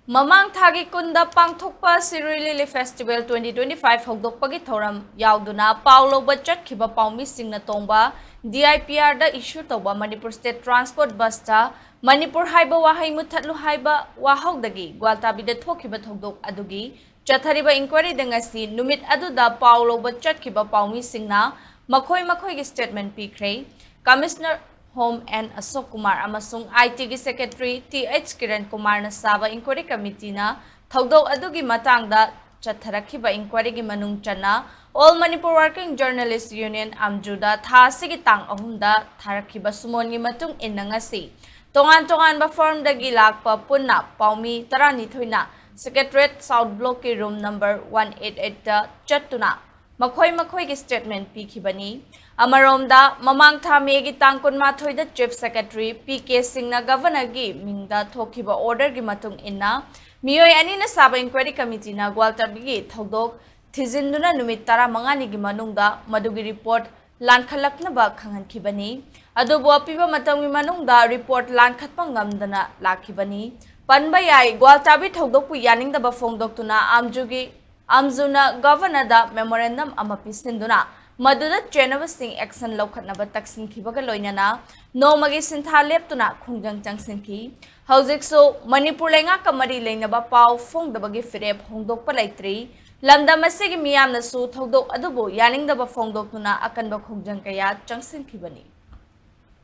Mamang thagi kunda pangthokpa Sirui Lily Festival 2025 hogdokpagi thoram yauduna Paulo Bachat khiba Paomee singna tongba DIPR da issue toba Manipur State Transport Bus ta Manipur haiba wahai muthatlu haiba wahogdagi Gwaltabi da thokiba thogdok adugi chathariba inquiry dengasi numit aduda Paulo Bachat khiba Paomee singna makhoi gi statement Pikhre Commissioner Home and Asok Kumar amasung IT gi Secretary TH Kiran Kumar na saba inquiry committee na thogdok adugi matangda chatharakhiba inquiry gi manung chana All Manipur Working Journalists Union amjuda tha sigi tang ahumda tharakhiba sumon gi matung inangasi tongan ba form dagi lakpa punna Paomee tarani thoina Secretariat South Block ki room number 188 da chatuna makhoi gi statement pikhibani amaromda mamang thame gi tangkon mathoi da chief secretary PK Singna governor gi mingda thokiba order gi matung inna miyoi ani na saba inquiry committee na Gwaltabi gi thodok thizinduna numit tara mangani gi manungda madugi report lankhalakna ba khangankhibani adubo apiba matam gi manungda report lankhatpa ngamdana lakhibani panba yai Gwaltabi thodok pu yaningda ba phongdoktuna amjuna governor da memorandum ama pisinduna Maduda Jenava Singh action Lokatnaba Taksin Kibaga Loinana, no Magi Sintha Leptuna, Kunjang Jangsinki, Housik so Manipur Lenga Kamari Lenaba Pau, Fong the Bagi Firep, Hongdok Palaitri, Lambda Masigi Miam the Su, Togdok Adubo, Yaning the Bafong Doktuna, Akanbak Hongjankaya, Jangsin Kibani.